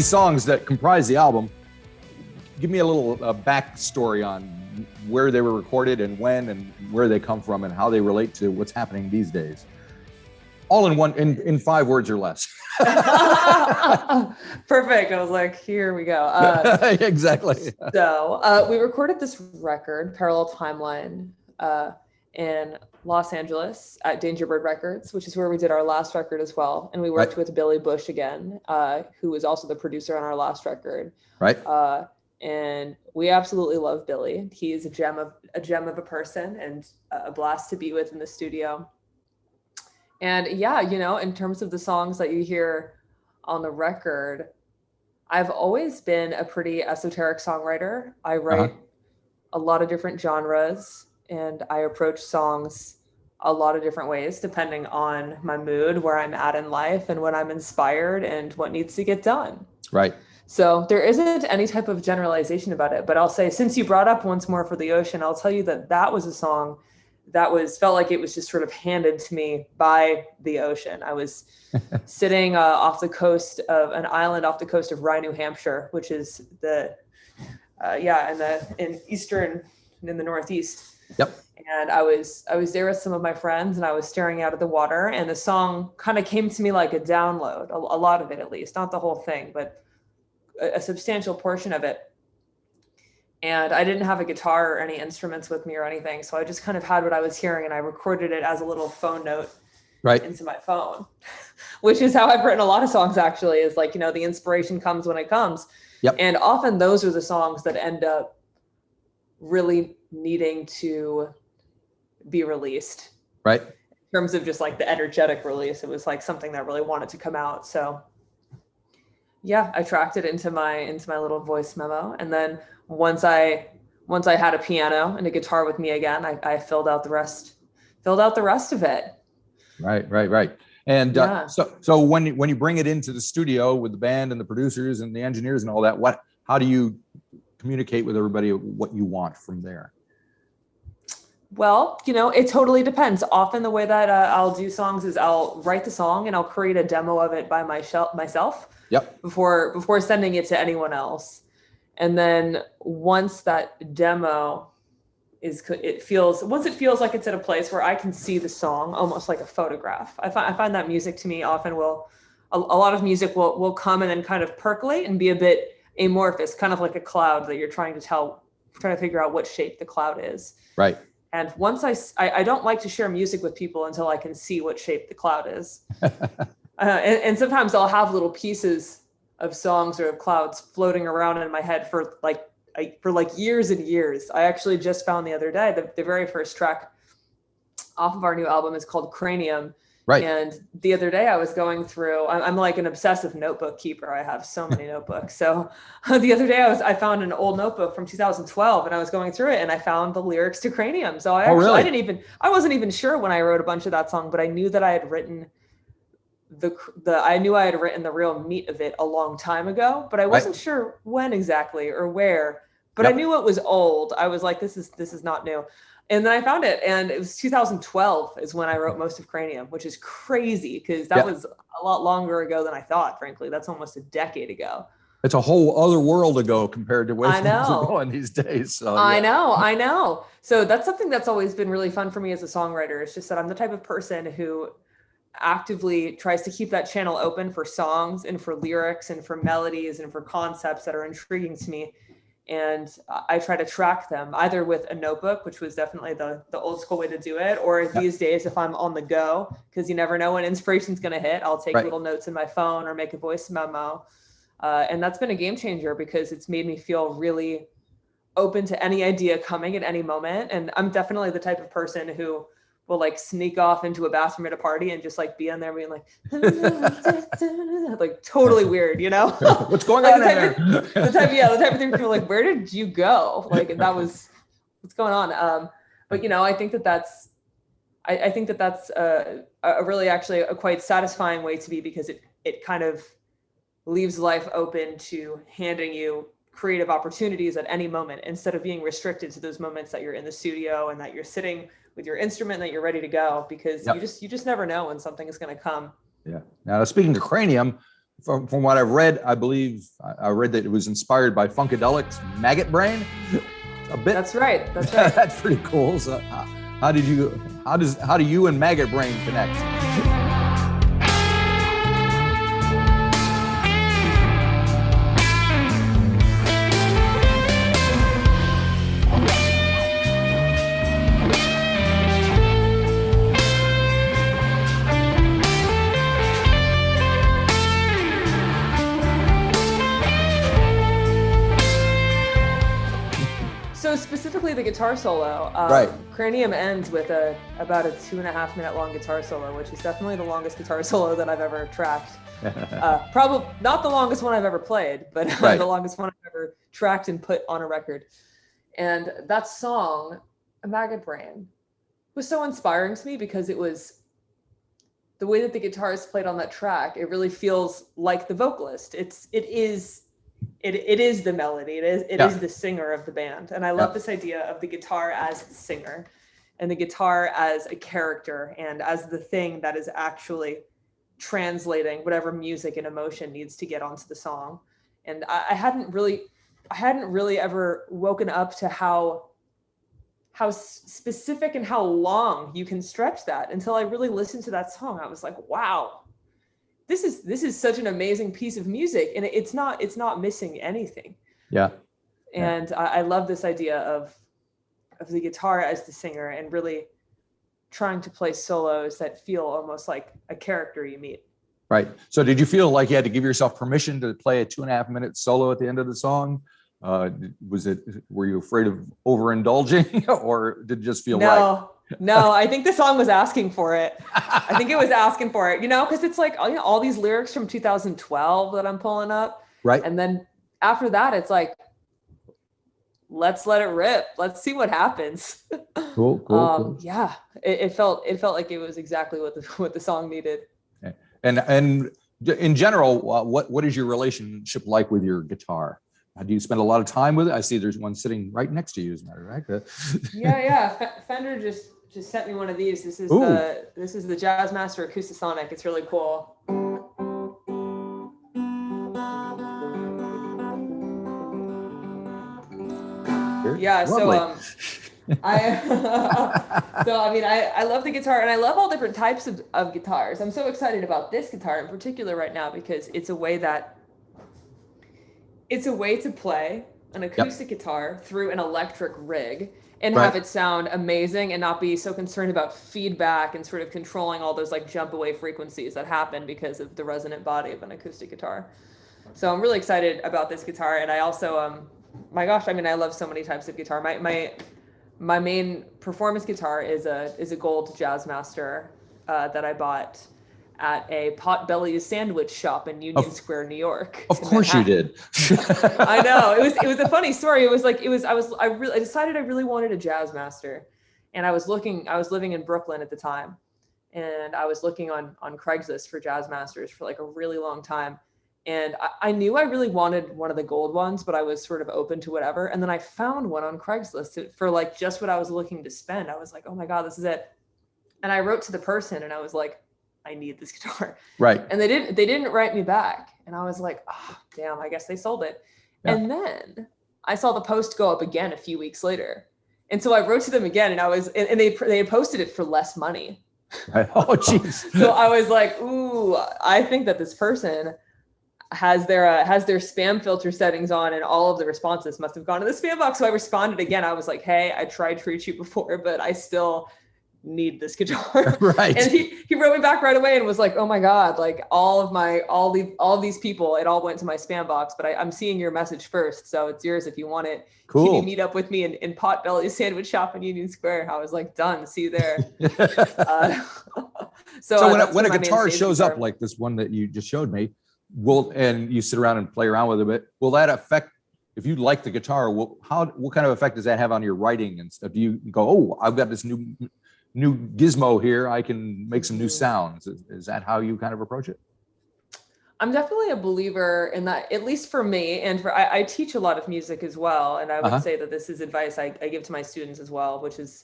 these songs that comprise the album, give me a little backstory on where they were recorded and when and where they come from and how they relate to what's happening these days. All in 5 words or less. Perfect. I was like, here we go. Exactly. So we recorded this record, Parallel Timeline, in Los Angeles at Dangerbird Records, which is where we did our last record as well. And we worked with Billy Bush again, who was also the producer on our last record. Right. And we absolutely love Billy. He's a gem of a person and a blast to be with in the studio. And yeah, you know, in terms of the songs that you hear on the record, I've always been a pretty esoteric songwriter. I write a lot of different genres and I approach songs a lot of different ways, depending on my mood, where I'm at in life and when I'm inspired and what needs to get done. Right. So there isn't any type of generalization about it, but I'll say, since you brought up Once More for the Ocean, I'll tell you that was a song that felt like it was just sort of handed to me by the ocean. I was sitting off the coast of an island off the coast of Rye, New Hampshire, which is in the Northeast. Yep. And I was there with some of my friends and I was staring out at the water, and the song kind of came to me like a download, a lot of it at least, not the whole thing, but a substantial portion of it. And I didn't have a guitar or any instruments with me or anything. So I just kind of had what I was hearing and I recorded it as a little phone note into my phone, which is how I've written a lot of songs actually, is like, you know, the inspiration comes when it comes. Yep. And often those are the songs that end up really needing to be released. Right. In terms of just like the energetic release, it was like something that really wanted to come out. So yeah, I tracked it into my little voice memo. And then once I had a piano and a guitar with me again, I filled out the rest of it. Right. And so when you bring it into the studio with the band and the producers and the engineers and all that, how do you communicate with everybody what you want from there? Well, you know, it totally depends. Often the way that I'll do songs is I'll write the song and I'll create a demo of it by myself. Yep. Before sending it to anyone else. And then once that demo once it feels like it's at a place where I can see the song almost like a photograph. I find that music to me often a lot of music will come and then kind of percolate and be a bit amorphous, kind of like a cloud that you're trying to figure out what shape the cloud is. Right. And once I don't like to share music with people until I can see what shape the cloud is. And sometimes I'll have little pieces of songs or of clouds floating around in my head for years and years. I actually just found the other day the very first track off of our new album is called Cranium. Right. And the other day I was going through, I'm like an obsessive notebook keeper. I have so many notebooks. So the other day I found an old notebook from 2012 and I was going through it and I found the lyrics to Cranium. So I wasn't even sure when I wrote a bunch of that song, but I knew that I had written I knew I had written the real meat of it a long time ago, but I wasn't sure when exactly or where, but I knew it was old. I was like, this is not new. And then I found it, and it was 2012 is when I wrote most of Cranium, which is crazy because that was a lot longer ago than I thought, frankly. That's almost a decade ago. It's a whole other world ago compared to where things are going these days. So, I know. So that's something that's always been really fun for me as a songwriter. It's just that I'm the type of person who actively tries to keep that channel open for songs and for lyrics and for melodies and for concepts that are intriguing to me. And I try to track them either with a notebook, which was definitely the old school way to do it, or these days if I'm on the go, because you never know when inspiration's going to hit, I'll take little notes in my phone or make a voice memo. And that's been a game changer because it's made me feel really open to any idea coming at any moment. And I'm definitely the type of person who will like sneak off into a bathroom at a party and just like be in there being like, like totally weird, you know? What's going on like there? The type of thing people are like, where did you go? Like that was, what's going on? But you know, I think that that's a really actually a quite satisfying way to be, because it kind of leaves life open to handing you creative opportunities at any moment instead of being restricted to those moments that you're in the studio and that you're sitting with your instrument that you're ready to go, because you just never know when something is going to come. Yeah. Now speaking of Cranium, from what I've read, I believe I read that it was inspired by Funkadelic's Maggot Brain. A bit. That's right. That's right. That's pretty cool. So how do you and Maggot Brain connect? So specifically the guitar solo, Right. Cranium ends with about a 2.5 minute long guitar solo, which is definitely the longest guitar solo that I've ever tracked. Probably not the longest one I've ever played, but Right. the longest one I've ever tracked and put on a record. And that song, A Maggot Brain, was so inspiring to me because it was the way that the guitar is played on that track. It really feels like the vocalist. It is the melody. It is the singer of the band. And I love this idea of the guitar as the singer and the guitar as a character and as the thing that is actually translating whatever music and emotion needs to get onto the song. And I hadn't really ever woken up to how specific and how long you can stretch that until I really listened to that song. I was like, wow. This is such an amazing piece of music, and it's not missing anything. Yeah. And I love this idea of the guitar as the singer and really trying to play solos that feel almost like a character you meet. Right. So did you feel like you had to give yourself permission to play a 2.5 minute solo at the end of the song? Were you afraid of overindulging, or did it just feel right? No, I think the song was asking for it. I think it was asking for it, because it's like, all these lyrics from 2012 that I'm pulling up. Right. And then after that, it's like, let's let it rip. Let's see what happens. Cool. Yeah, it felt like it was exactly what the song needed. Okay. And in general, what is your relationship like with your guitar? Do you spend a lot of time with it? I see there's one sitting right next to you, as a matter of fact. Yeah. Fender just sent me one of these. This is the Jazzmaster Acoustasonic. It's really cool. Yeah. Lovely. So I love the guitar, and I love all different types of guitars. I'm so excited about this guitar in particular right now because it's a way to play an acoustic guitar through an electric rig and have it sound amazing and not be so concerned about feedback and sort of controlling all those like jump away frequencies that happen because of the resonant body of an acoustic guitar. So I'm really excited about this guitar. And I also, I love so many types of guitar. My main performance guitar is a gold Jazzmaster that I bought at a Potbelly's sandwich shop in Union Square, New York. Of course you did. I know. It was a funny story. I decided I really wanted a Jazzmaster, and I was living in Brooklyn at the time, and I was looking on Craigslist for Jazzmasters for like a really long time. And I knew I really wanted one of the gold ones, but I was sort of open to whatever. And then I found one on Craigslist for like just what I was looking to spend. I was like, oh my God, this is it. And I wrote to the person and I was like, I need this guitar. Right. And they didn't write me back. And I was like, oh, damn, I guess they sold it. Yeah. And then I saw the post go up again a few weeks later. And so I wrote to them again and they had posted it for less money. Right. Oh, geez. So I was like, ooh, I think that this person has their spam filter settings on and all of the responses must have gone to the spam box. So I responded again. I was like, hey, I tried to reach you before, but I still need this guitar. Right. And he wrote me back right away and was like, oh my God, like all of these people, it all went to my spam box, but I'm seeing your message first. So it's yours if you want it. Cool. Can you meet up with me in Potbelly's sandwich shop in Union Square? I was like, done. See you there. So when a guitar shows up like this one that you just showed me, and you sit around and play around with it a bit, will that affect, if you like the guitar, what kind of effect does that have on your writing and stuff? Do you go, oh, I've got this new gizmo here, I can make some new sounds? Is that how you kind of approach it? I'm definitely a believer in that, at least for me, and I teach a lot of music as well. And I would say that this is advice I give to my students as well, which is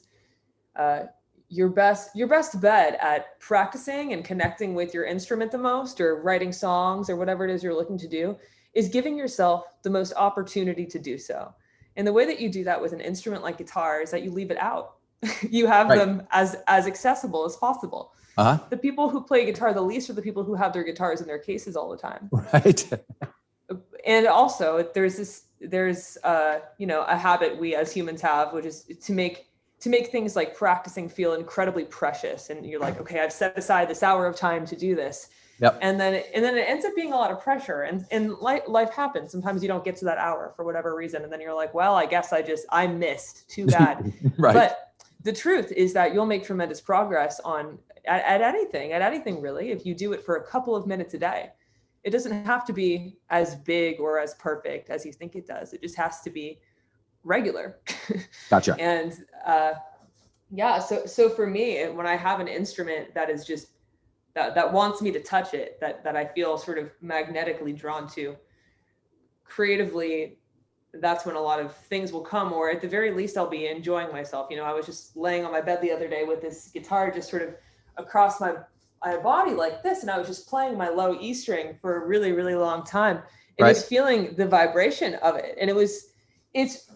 your best bet at practicing and connecting with your instrument the most, or writing songs, or whatever it is you're looking to do, is giving yourself the most opportunity to do so. And the way that you do that with an instrument like guitar is that you leave it out. You have them as accessible as possible. The people who play guitar the least are the people who have their guitars in their cases all the time. Right. And also there's a habit we as humans have, which is to make things like practicing feel incredibly precious. And you're like, okay, I've set aside this hour of time to do this. Yep. And then it ends up being a lot of pressure, and life happens. Sometimes you don't get to that hour for whatever reason. And then you're like, well, I guess I missed, too bad. Right. But the truth is that you'll make tremendous progress at anything really, if you do it for a couple of minutes a day. It doesn't have to be as big or as perfect as you think it does. It just has to be regular. Gotcha. And so for me, when I have an instrument that is just that wants me to touch it, that I feel sort of magnetically drawn to, creatively, that's when a lot of things will come, or at the very least I'll be enjoying myself. I was just laying on my bed the other day with this guitar just sort of across my body like this, and I was just playing my low E string for a really, really long time, and just feeling the vibration of it. And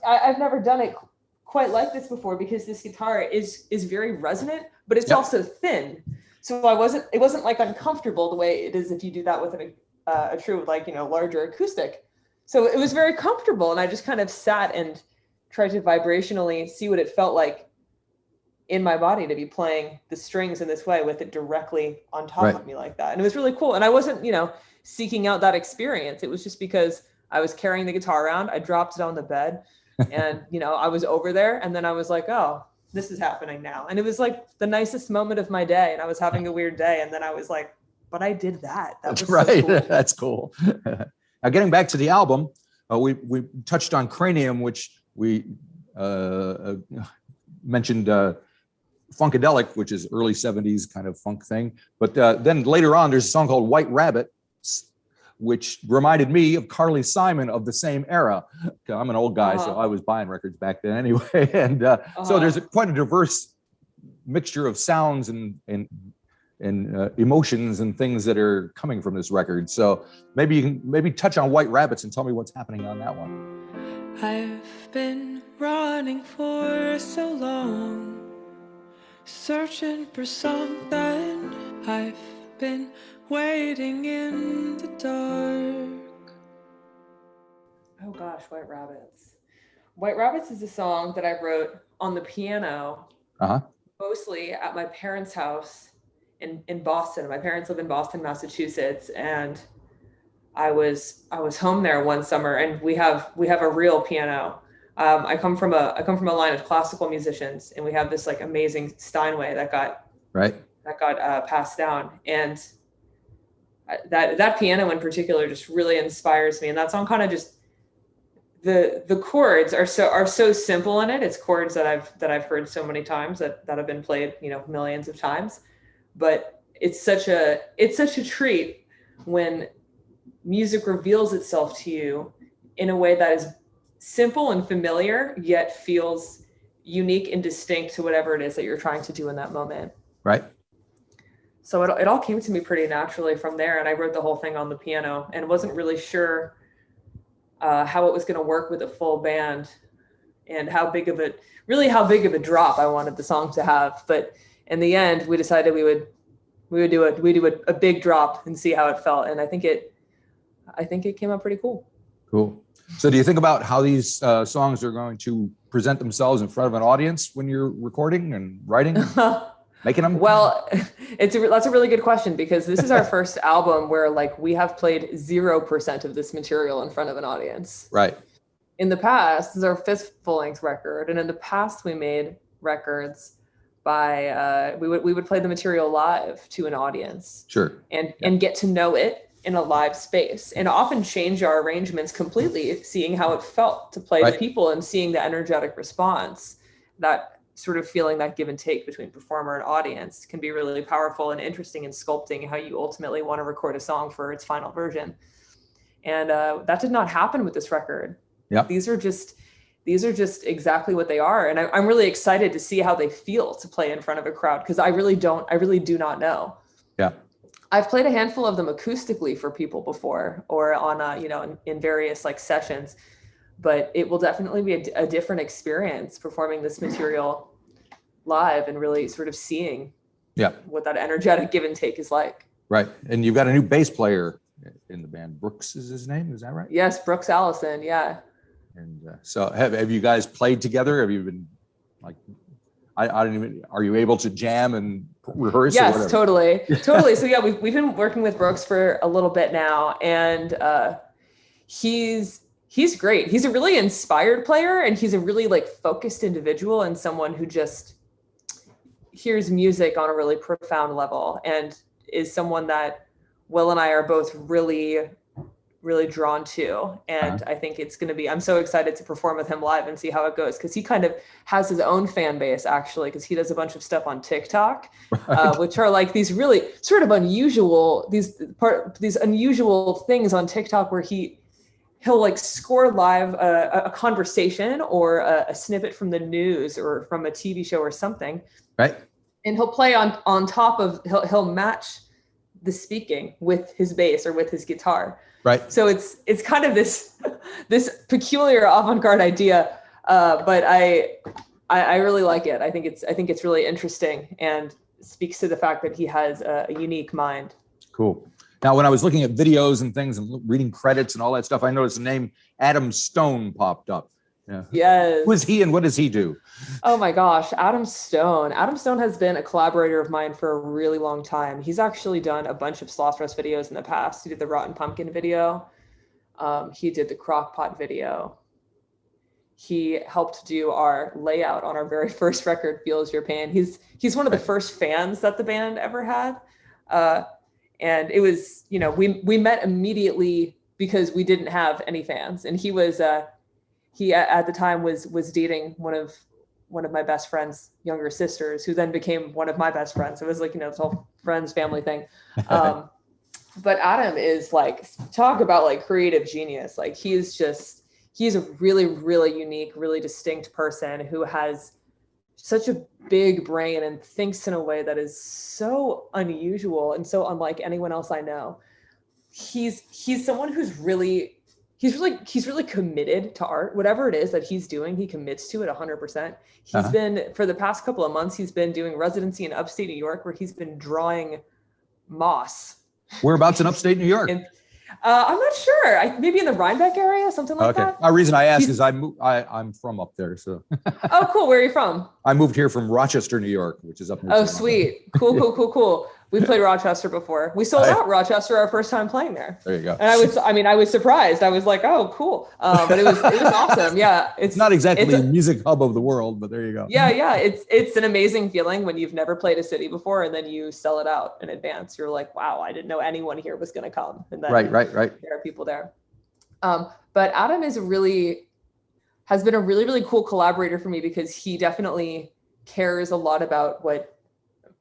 I've never done it quite like this before, because this guitar is very resonant, but it's also thin. So it wasn't like uncomfortable the way it is if you do that with a true, larger acoustic. So it was very comfortable, and I just kind of sat and tried to vibrationally see what it felt like in my body to be playing the strings in this way with it directly on top of me like that. And it was really cool. And I wasn't, seeking out that experience. It was just because I was carrying the guitar around. I dropped it on the bed and, I was over there, and then I was like, oh, this is happening now. And it was like the nicest moment of my day. And I was having a weird day. And then I was like, but I did that. That's right. So cool. That's cool. Now, getting back to the album, we touched on Cranium, which we mentioned Funkadelic, which is early 70s kind of funk thing. But then later on, there's a song called White Rabbit, which reminded me of Carly Simon of the same era. I'm an old guy, so I was buying records back then anyway. And so there's quite a diverse mixture of sounds and emotions and things that are coming from this record. So maybe you can touch on White Rabbits and tell me what's happening on that one. I've been running for so long, searching for something. I've been waiting in the dark. Oh gosh, White Rabbits. White Rabbits is a song that I wrote on the piano, mostly at my parents' house in Boston. My parents live in Boston, Massachusetts, and I was home there one summer, and we have a real piano. I come from a line of classical musicians, and we have this like amazing Steinway that got passed down, and that piano in particular just really inspires me. And that song kind of just the chords are so simple in it. It's chords that I've heard so many times that have been played millions of times, but it's such a treat when music reveals itself to you in a way that is simple and familiar, yet feels unique and distinct to whatever it is that you're trying to do in that moment. Right. So it all came to me pretty naturally from there. And I wrote the whole thing on the piano and wasn't really sure how it was going to work with a full band and how big of a drop I wanted the song to have. But in the end, we decided we would do a big drop and see how it felt. And I think it came out pretty cool. Cool. So do you think about how these songs are going to present themselves in front of an audience when you're recording and writing, making them? Well, that's a really good question, because this is our first album where we have played 0% of this material in front of an audience. Right. In the past, this is our fifth full-length record, and in the past we made records by we would play the material live to an audience. Sure. And get to know it in a live space, and often change our arrangements completely, seeing how it felt to play to people and seeing the energetic response. That sort of feeling, that give and take between performer and audience, can be really powerful and interesting in sculpting how you ultimately want to record a song for its final version. And that did not happen with this record. Yeah. These are just these are just exactly what they are. And I'm really excited to see how they feel to play in front of a crowd, because I really do not know. Yeah. I've played a handful of them acoustically for people before, or on, you know, in various like sessions, but it will definitely be a different experience performing this material live and really sort of seeing what that energetic give and take is like. Right. And you've got a new bass player in the band. Brooks is his name. Is that right? Yes. Brooks Allison. Yeah. And so have you guys played together? Have you been like, I don't even, are you able to jam and rehearse? Yes, totally. Totally. So yeah, we've been working with Brooks for a little bit now, and he's great. He's a really inspired player, and he's a really like focused individual, and someone who just hears music on a really profound level, and is someone that Will and I are both really drawn to. And I think it's going to be, I'm so excited to perform with him live and see how it goes, because he kind of has his own fan base, actually, because he does a bunch of stuff on TikTok, which are like these really sort of unusual, these unusual things on TikTok where he'll like score live a conversation or a snippet from the news or from a TV show or something. Right. And he'll play on top of, he'll match the speaking with his bass or with his guitar. Right. So it's kind of this peculiar avant-garde idea, but I really like it. I think it's really interesting and speaks to the fact that he has a unique mind. Cool. Now, when I was looking at videos and things and reading credits and all that stuff, I noticed the name Adam Stone popped up. Yeah. Yes. Who is he and what does he do? Oh my gosh, Adam Stone. Adam Stone has been a collaborator of mine for a really long time. He's actually done a bunch of Slothrust videos in the past. He did the Rotten Pumpkin video. He did the Crockpot video. He helped do our layout on our very first record, Feels Your Pain. He's one of the first fans that the band ever had. And it was, you know, we met immediately because we didn't have any fans. And he at the time was dating one of my best friend's younger sisters, who then became one of my best friends. It was like, you know, this whole friends family thing. But Adam is like, talk about like creative genius. Like he's a really, really unique, really distinct person who has such a big brain and thinks in a way that is so unusual and so unlike anyone else I know. He's someone who's really committed to art. Whatever it is that he's doing, he commits to it 100%. He's been, for the past couple of months, he's been doing residency in upstate New York, where he's been drawing moss. Whereabouts in upstate New York? I'm not sure. Maybe in the Rhinebeck area, something like that. The reason I ask is I'm from up there. So. Oh, cool. Where are you from? I moved here from Rochester, New York, which is up near. Oh, sweet. Cool. We played Rochester before. We sold out Rochester our first time playing there. There you go. And I was surprised. I was like, oh, cool. But it was awesome. Yeah. It's not exactly the music hub of the world, but there you go. Yeah. It's an amazing feeling when you've never played a city before and then you sell it out in advance. You're like, wow, I didn't know anyone here was going to come. And then right. There are people there. But Adam has been a really, really cool collaborator for me, because he definitely cares a lot about what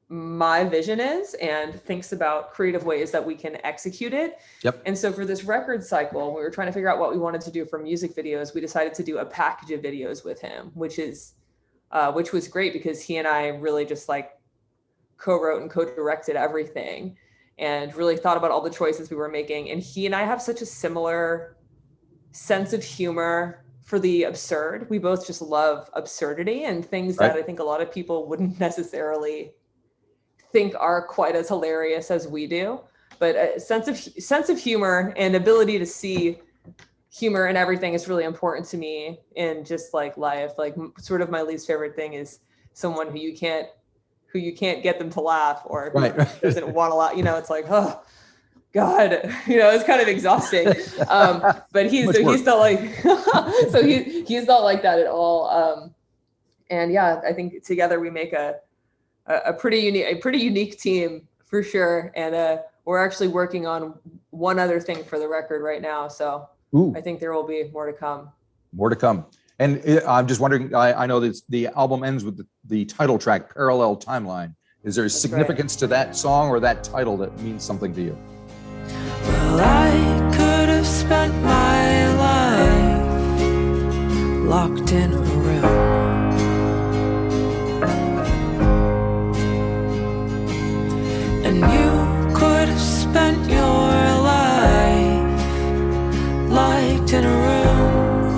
my vision is and thinks about creative ways that we can execute it. Yep. And so for this record cycle, we were trying to figure out what we wanted to do for music videos. We decided to do a package of videos with him, which was great, because he and I really just like co-wrote and co-directed everything and really thought about all the choices we were making. And he and I have such a similar sense of humor for the absurd. We both just love absurdity and things that I think a lot of people wouldn't necessarily think are quite as hilarious as we do. But a sense of humor and ability to see humor in everything is really important to me in just like life. Like sort of my least favorite thing is someone who you can't get them to laugh, or who doesn't want to laugh. You know, it's like, oh God, you know, it's kind of exhausting. But he's not like, so he's not like that at all. And yeah, I think together we make a pretty unique team for sure. And we're actually working on one other thing for the record right now. So I think there will be more to come. More to come. And I'm just wondering, I know that the album ends with the title track, Parallel Timeline. Is there significance to that song or that title that means something to you? Well, I could have spent my life locked in a room. And you could have spent your life locked in a room.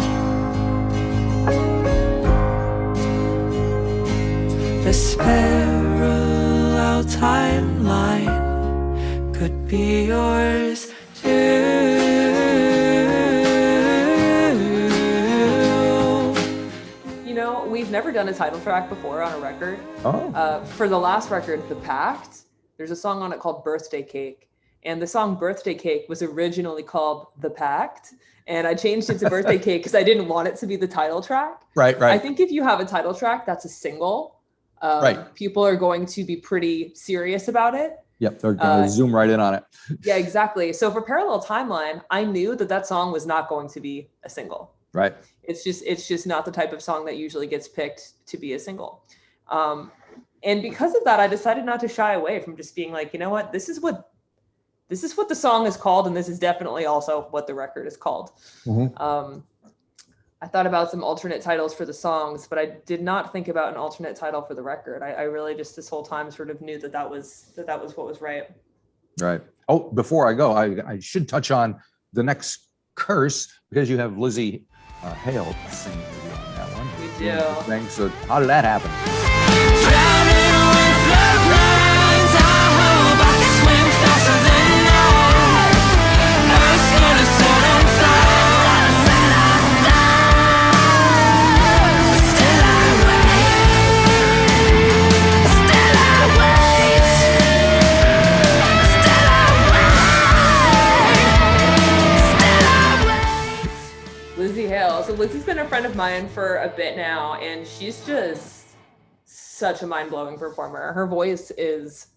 This parallel timeline could be yours too. We've never done a title track before on a record. For the last record, The Pact, there's a song on it called Birthday Cake. And the song Birthday Cake was originally called The Pact. And I changed it to Birthday Cake because I didn't want it to be the title track. Right. I think if you have a title track that's a single, people are going to be pretty serious about it. Yep, they're going to zoom right in on it. Yeah, exactly. So for Parallel Timeline, I knew that song was not going to be a single. Right. It's just not the type of song that usually gets picked to be a single. And because of that, I decided not to shy away from just being like, you know what, this is what the song is called, and this is definitely also what the record is called. Mm-hmm. I thought about some alternate titles for the songs, but I did not think about an alternate title for the record. I really just this whole time sort of knew that was what was right. Right. Oh, before I go, I should touch on the next curse, because you have Lizzie Hale singing with you on that one. We do. So how did that happen? Lizzie Hale. So Lizzie's been a friend of mine for a bit now, and she's just such a mind-blowing performer. Her voice is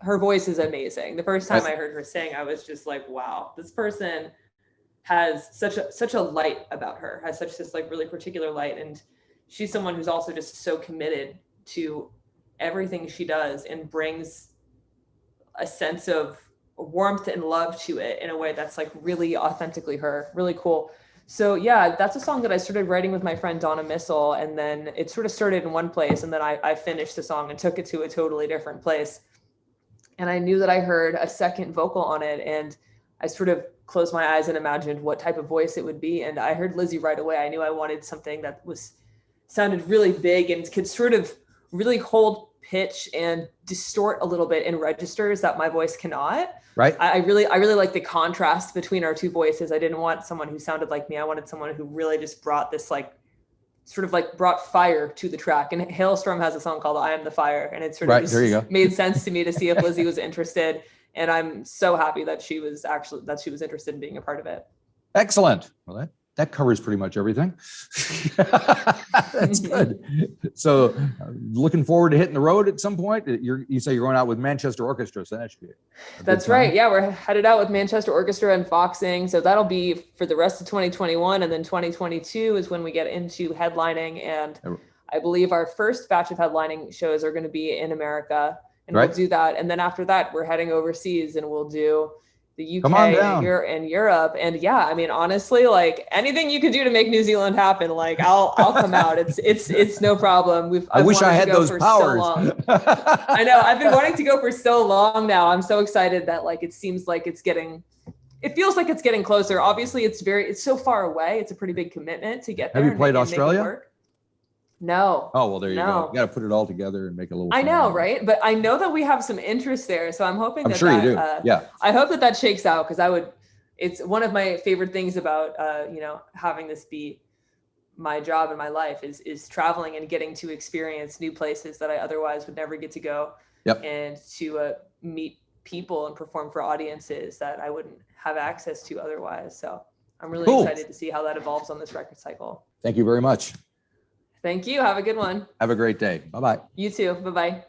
amazing. The first time I heard her sing, I was just like, wow, this person has such a light about her, has such this like really particular light. And she's someone who's also just so committed to everything she does and brings a sense of warmth and love to it in a way that's like really authentically her, really cool. So yeah, that's a song that I started writing with my friend Donna Missel, and then it sort of started in one place, and then I finished the song and took it to a totally different place. And I knew that I heard a second vocal on it, and I sort of closed my eyes and imagined what type of voice it would be. And I heard Lizzie right away. I knew I wanted something that sounded really big and could sort of really hold pitch and distort a little bit in registers that my voice cannot. Right. I really like the contrast between our two voices. I didn't want someone who sounded like me. I wanted someone who really just brought this brought fire to the track. And Hailstorm has a song called I Am the Fire. And it sort of just made sense to me to see if Lizzie was interested. And I'm so happy that she was interested in being a part of it. Excellent. Well, that covers pretty much everything. That's good. So looking forward to hitting the road at some point. You say you're going out with Manchester Orchestra, so that should be That's right. Yeah, we're headed out with Manchester Orchestra and Foxing. So that'll be for the rest of 2021. And then 2022 is when we get into headlining. And I believe our first batch of headlining shows are going to be in America. And we'll do that. And then after that, we're heading overseas and we'll do the UK and Europe. And yeah, I mean, honestly, like anything you could do to make New Zealand happen, like I'll come out. It's no problem. I wish I had those powers. So I know I've been wanting to go for so long now. I'm so excited that like, it feels like it's getting closer. Obviously it's so far away. It's a pretty big commitment to get there. Have you played Australia? No. Oh, well, there you go. You got to put it all together and make a little. I know, right? But I know that we have some interest there. So I'm hoping you do. Yeah. I hope that shakes out, because it's one of my favorite things about, having this be my job in my life is traveling and getting to experience new places that I otherwise would never get to go. Yep. And to meet people and perform for audiences that I wouldn't have access to otherwise. So I'm really excited to see how that evolves on this record cycle. Thank you very much. Thank you. Have a good one. Have a great day. Bye-bye. You too. Bye-bye.